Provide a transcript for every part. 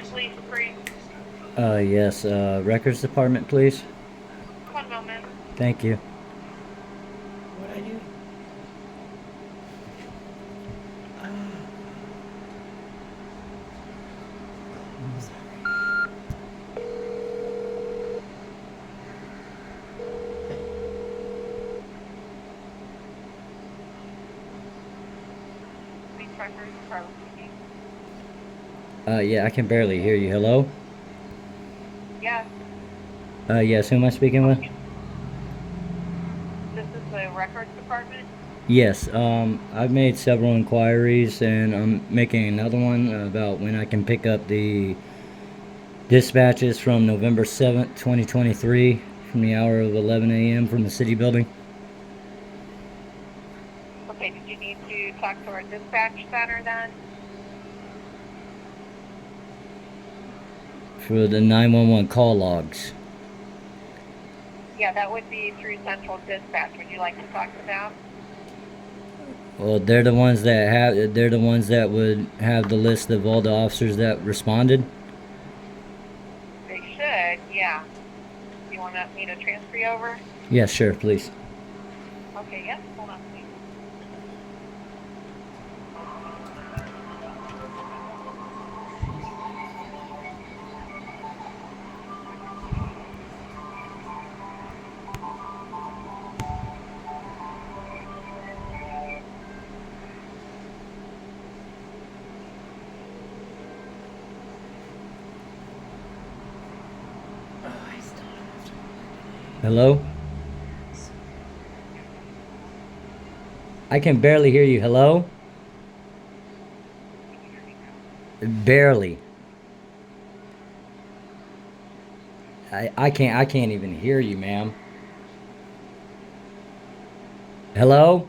Canton Police free. Yes, records department, please. One moment. Thank you. What'd I do? Police records department. Yeah, I can barely hear you. Hello? Yes, Yes, who am I speaking with? this is the records department. Yes, I've made several inquiries and I'm making another one about when I can pick up the dispatches from November 7th, 2023 from the hour of 11 a.m. from the city building. Okay, did you need to talk to our dispatch center then? For the 911 call logs. Yeah, that would be through central dispatch. Would you like to talk to them? Well, they're the ones that would have the list of all the officers that responded. They should, yeah. You want me to transfer you over? Yes, sure, please. Okay, yes, hold on, please. Oh, I still have to work Hello? I can barely hear you. Hello? Barely. I can't even hear you, ma'am. Hello?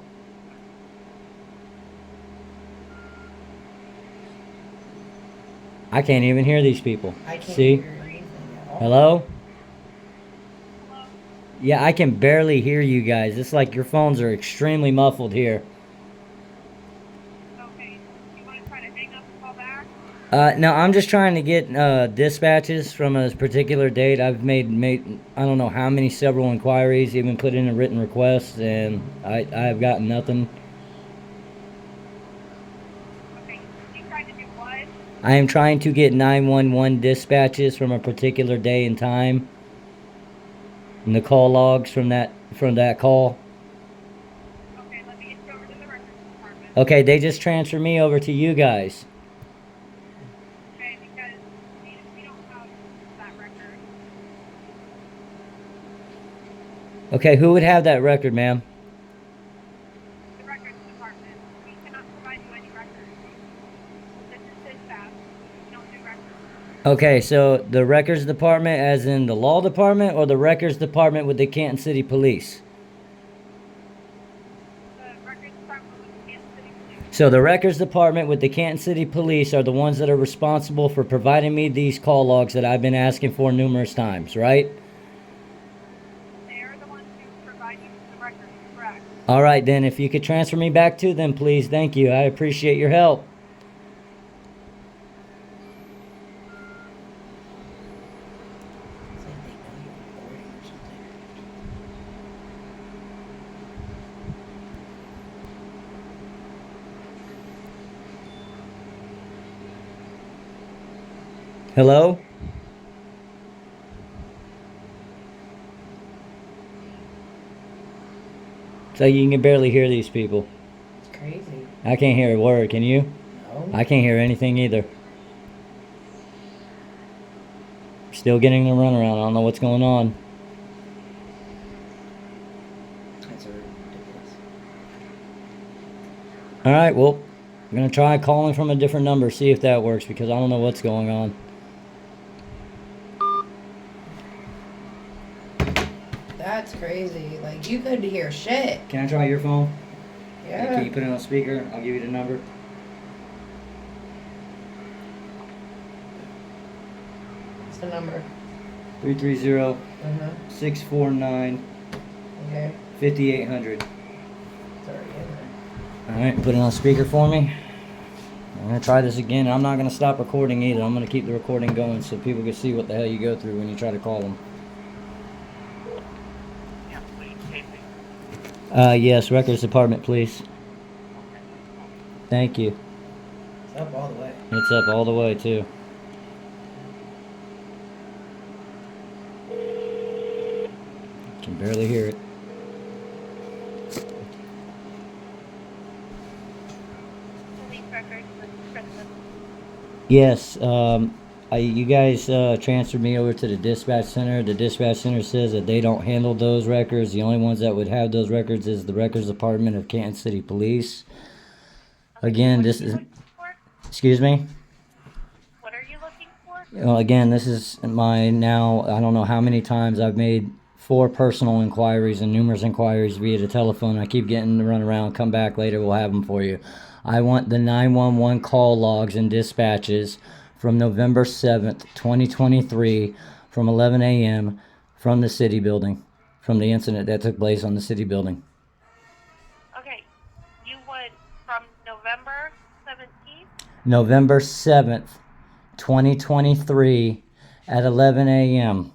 I can't even hear these people. I can't See? hear anything at all. Hello? Hello? Yeah, I can barely hear you guys. It's like your phones are extremely muffled here. Okay, you want to try to hang up and call back? No, I'm just trying to get dispatches from a particular date. I've made I don't know how many several inquiries, even put in a written request, and I've gotten nothing. Okay, you tried to do what? I am trying to get 911 dispatches from a particular day and time. And the call logs from that call. Okay, let me get you over to the records department. Okay, they just transferred me over to you guys. Okay, because we don't have that record. Okay, who would have that record, ma'am? The records department. We cannot provide you any records. This is dispatch. We don't do records. Okay, so the records department, as in the law department, or the records department with the Canton City Police? The records department with the Canton City Police. So the records department with the Canton City Police are the ones that are responsible for providing me these call logs that I've been asking for numerous times, right? They are the ones who provide you with the records, correct? All right, then, if you could transfer me back to them, please. Thank you. I appreciate your help. It's like they know you're recording or something. Hello? So you can barely hear these people. It's crazy. I can't hear a word, can you? No. I can't hear anything either. Still getting the runaround. I don't know what's going on. That's ridiculous. Alright, well, I'm going to try calling from a different number, see if that works, because I don't know what's going on. That's crazy. Like, you couldn't hear shit. Can I try your phone? Yeah. Can you put it on speaker? I'll give you the number. What's the number? 330 Uh-huh. 649 Okay. 5800. It's already in there. Alright, put it on speaker for me. I'm gonna try this again. I'm not gonna stop recording either. I'm gonna keep the recording going so people can see what the hell you go through when you try to call them. Yeah, please, Casey. Yes, records department, please. Okay. Thank you. It's up all the way. It's up all the way too. Can barely hear it. Police records with Kristen. Yes, you guys transferred me over to the dispatch center. The dispatch center says that they don't handle those records. The only ones that would have those records is the records department of Canton City Police. Again, What this are you is, looking for? excuse me? What are you looking for? Well, again, this is my now, I don't know how many times I've made 4 personal inquiries and numerous inquiries via the telephone. I keep getting to run around, come back later, we'll have them for you. I want the 911 call logs and dispatches from November 7th, 2023, from 11 a.m. from the city building, from the incident that took place on the city building. Okay, you would from November 17th? November 7th, 2023, at 11 a.m.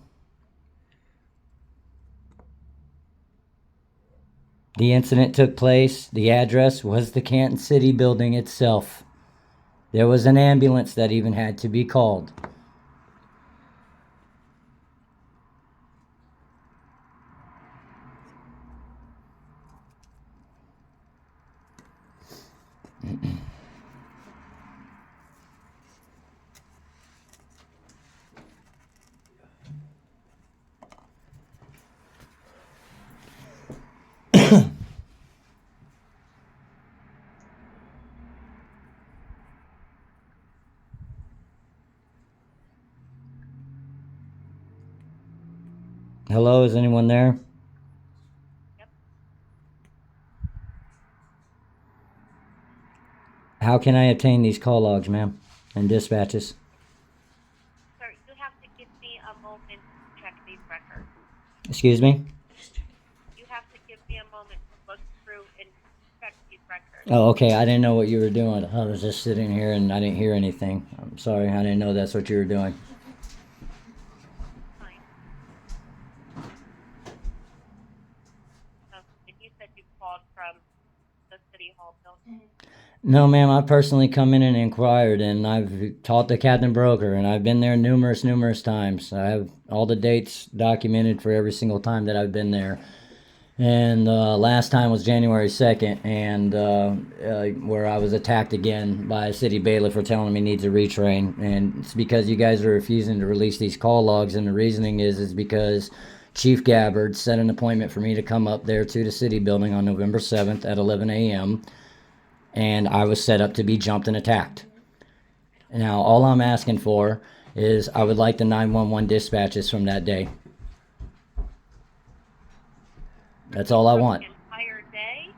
The incident took place. The address was the Canton City building itself. There was an ambulance that even had to be called. Hello, is anyone there? Yep. How can I obtain these call logs, ma'am, and dispatches? Sir, you have to give me a moment to check these records. Excuse me? You have to give me a moment to look through and check these records. Oh, okay. I didn't know what you were doing. I was just sitting here and I didn't hear anything. I'm sorry. I didn't know that's what you were doing. Fine. And you said you called from the City Hall building. No, ma'am. I personally come in and inquired, and I've talked to Captain Broker, and I've been there numerous times. I have all the dates documented for every single time that I've been there. And last time was January 2nd, and where I was attacked again by a city bailiff for telling me he needs a retrain. And it's because you guys are refusing to release these call logs, and the reasoning is because Chief Gabbard set an appointment for me to come up there to the city building on November 7th at 11 a.m., and I was set up to be jumped and attacked. Now, all I'm asking for is I would like the 911 dispatches from that day. That's all I want. The entire day?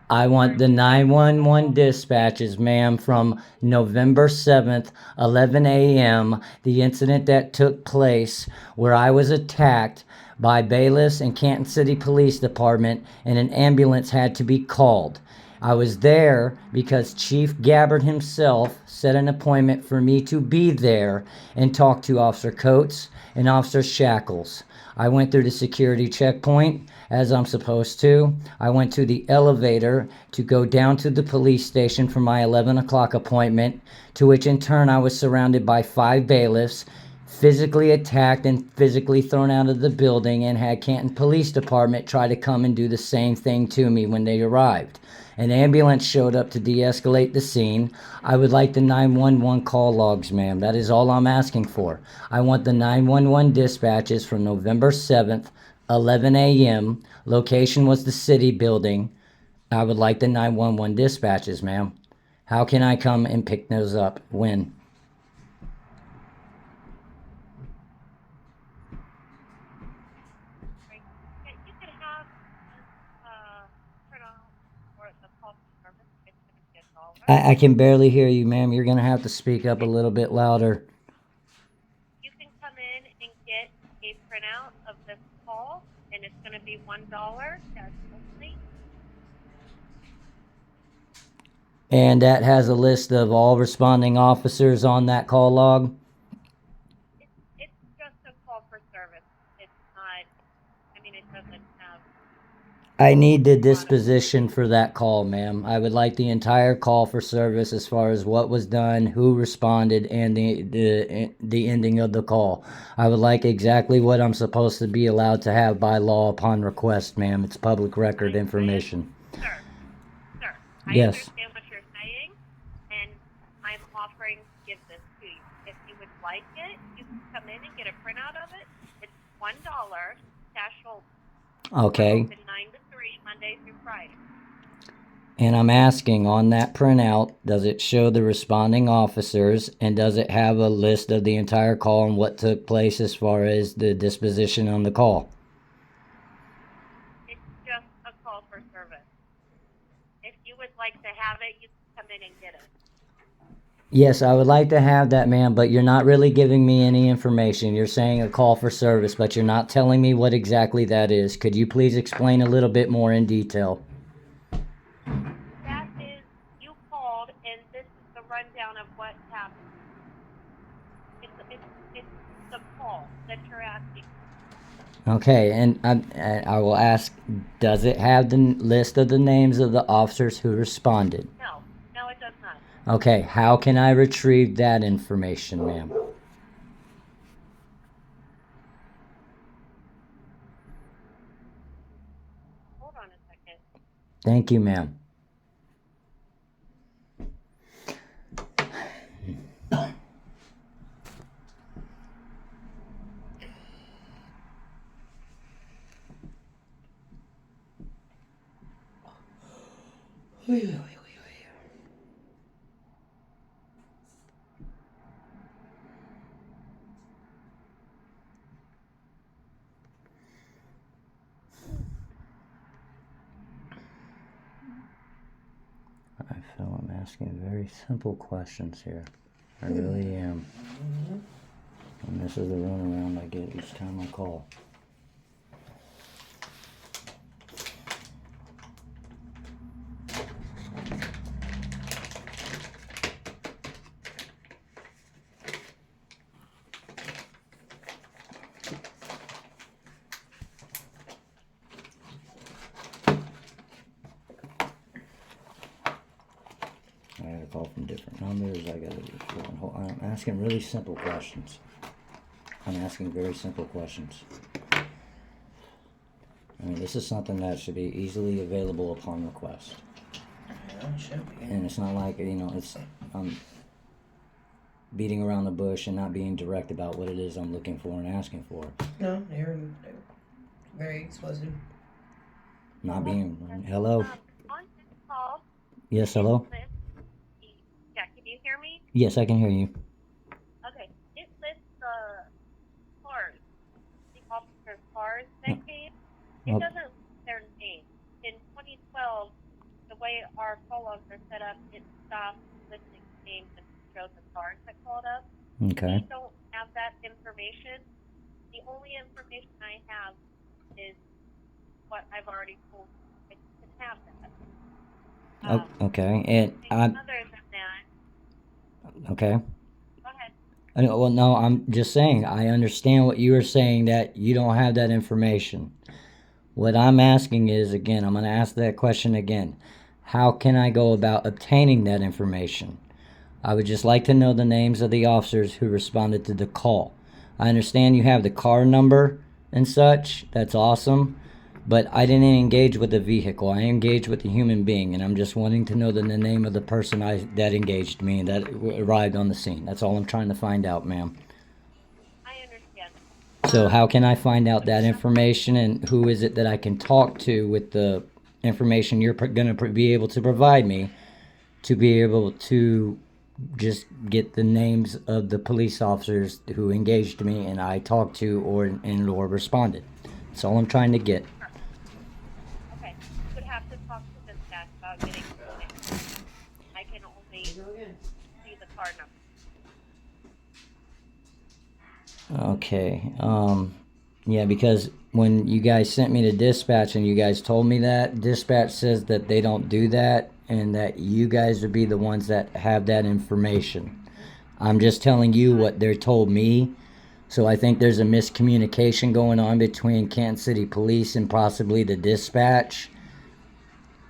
I want the 911 dispatches, ma'am, from November 7th, 11 a.m., the incident that took place where I was attacked by bailiffs and Canton City Police Department, and an ambulance had to be called. I was there because Chief Gabbard himself set an appointment for me to be there and talk to Officer Coates and Officer Shackles. I went through the security checkpoint as I'm supposed to. I went to the elevator to go down to the police station for my 11 o'clock appointment, to which in turn I was surrounded by 5 bailiffs, physically attacked and physically thrown out of the building, and had Canton Police Department try to come and do the same thing to me when they arrived. An ambulance showed up to de-escalate the scene. I would like the 911 call logs, ma'am. That is all I'm asking for. I want the 911 dispatches from November 7th, 11 a.m. Location was the city building. I would like the 911 dispatches, ma'am. How can I come and pick those up? When? Right. Yeah, you could have turn on or the call service. It's going to be $1. I can barely hear you, ma'am. You're going to have to speak up a little bit louder. You can come in and get a printout of this call, and it's going to be $1. That's only. And that has a list of all responding officers on that call log? It's just a call for service. It's not, I mean, it doesn't have, I need the disposition for that call, ma'am. I would like the entire call for service as far as what was done, who responded, and the ending of the call. I would like exactly what I'm supposed to be allowed to have by law upon request, ma'am. It's public record information. sir, I Yes. understand what you're saying, and I'm offering to give this to you. If you would like it, you can come in and get a printout of it. It's $1, cash hold. Okay. Open 9 to 3, Monday through Friday. And I'm asking on that printout, does it show the responding officers and does it have a list of the entire call and what took place as far as the disposition on the call? It's just a call for service. If you would like to have it, you can come in and get it. Yes, I would like to have that, ma'am, but you're not really giving me any information. You're saying a call for service, but you're not telling me what exactly that is. Could you please explain a little bit more in detail? That is, you called, and this is the rundown of what happened. It's the call that you're asking. Okay, and I will ask, does it have the list of the names of the officers who responded? No, it does not. Okay, how can I retrieve that information, ma'am? Hold on a second. Thank you, ma'am. I feel I'm asking very simple questions here. I really am. And this is the runaround I get each time I call. I gotta call from different numbers. I gotta do I'm asking really simple questions. I'm asking very simple questions. I mean, this is something that should be easily available upon request. Yeah, it should be. And it's not like, it's beating around the bush and not being direct about what it is I'm looking for and asking for. No, they're very explicit. Not being, hello? On this call, Yes, hello? yeah, can you hear me? Yes, I can hear you. Okay, it lists the cars, the officers' cars that came. It Oh. doesn't list their name. In 2012, the way our call logs are set up, it stopped listing names and showed the cars that called up. Okay. We don't have that information. The only information I have is what I've already told you. I can have that. Okay, and Other than that, okay. go ahead. Well, no, I'm just saying, I understand what you were saying, that you don't have that information. What I'm asking is, again, I'm going to ask that question again. How can I go about obtaining that information? I would just like to know the names of the officers who responded to the call. I understand you have the car number and such. That's awesome. But I didn't engage with the vehicle. I engaged with the human being, and I'm just wanting to know the name of the person that engaged me and that arrived on the scene. That's all I'm trying to find out, ma'am. I understand. So how can I find out that information, and who is it that I can talk to with the information you're going to be able to provide me to be able to just get the names of the police officers who engaged me and I talked to or responded? That's all I'm trying to get. Okay. You would have to talk to dispatch about getting the name. I can only see the car number. Okay. Yeah, because when you guys sent me to dispatch and you guys told me that, dispatch says that they don't do that, and that you guys would be the ones that have that information. I'm just telling you what they're told me. So I think there's a miscommunication going on between Canton City Police and possibly the dispatch.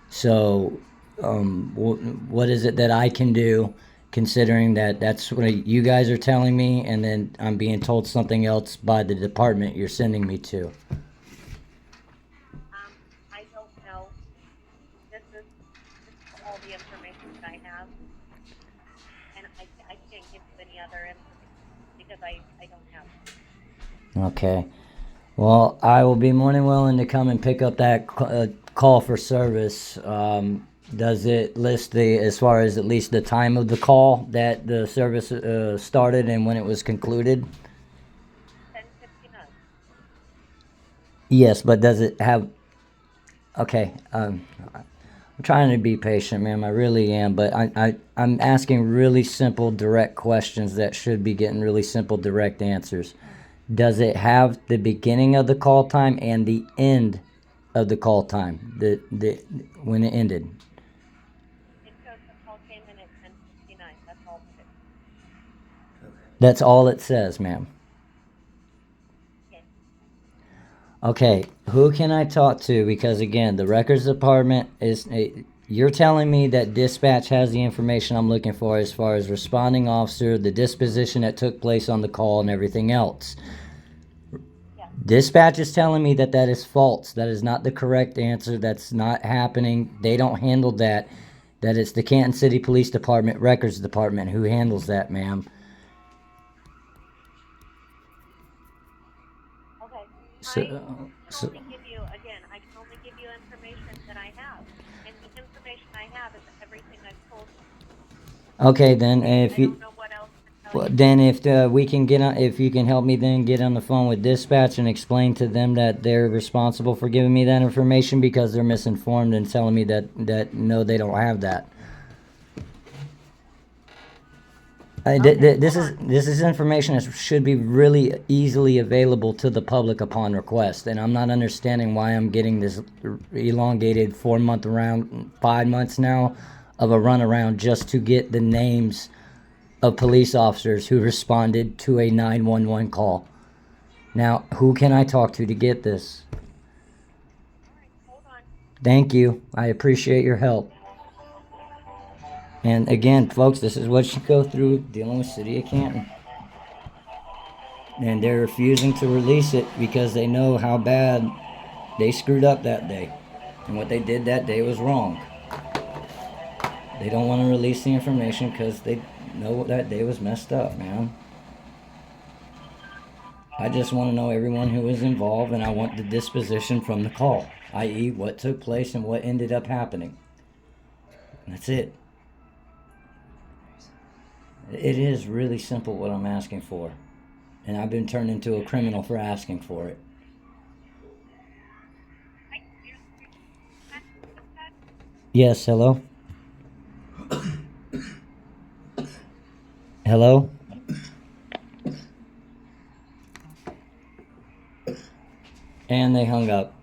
So, what is it that I can do, considering that that's what you guys are telling me, and then I'm being told something else by the department you're sending me to? I don't know. This is all the information that I have, and I can't give you any other information because I don't have it. Okay. Well, I will be more than willing to come and pick up that call for service. Does it list as far as at least the time of the call that the service started and when it was concluded? 10:59. Yes, but does it have? Okay. I'm trying to be patient, ma'am. I really am, but I'm asking really simple, direct questions that should be getting really simple, direct answers. Does it have the beginning of the call time and the end of the call time? The when it ended? It shows the call came in at 10:59. That's all it is. That's all it says, ma'am. Yes. Okay, who can I talk to? Because again, the records department is. You're telling me that dispatch has the information I'm looking for as far as responding officer, the disposition that took place on the call, and everything else. Yes. Dispatch is telling me that that is false. That is not the correct answer. That's not happening. They don't handle that. That it's the Canton City Police Department Records Department who handles that, ma'am. Okay. So, I can only give you, again, I can only give you information that I have. And the information I have is everything I've told you. okay, then if I you. don't know what else to tell Well, you. then if we can get on, if you can help me then get on the phone with dispatch and explain to them that they're responsible for giving me that information because they're misinformed and telling me that no, they don't have that. This is information that should be really easily available to the public upon request, and I'm not understanding why I'm getting this elongated 4-month round, 5 months now of a runaround just to get the names of police officers who responded to a 911 call. Now, who can I talk to get this? All right, hold on. Thank you. I appreciate your help. And again, folks, this is what you go through dealing with City of Canton. And they're refusing to release it because they know how bad they screwed up that day. And what they did that day was wrong. They don't want to release the information because they know that day was messed up, man. I just want to know everyone who was involved, and I want the disposition from the call, i.e. what took place and what ended up happening. And that's it. It is really simple what I'm asking for. And I've been turned into a criminal for asking for it. Yes, hello? Hello? And they hung up.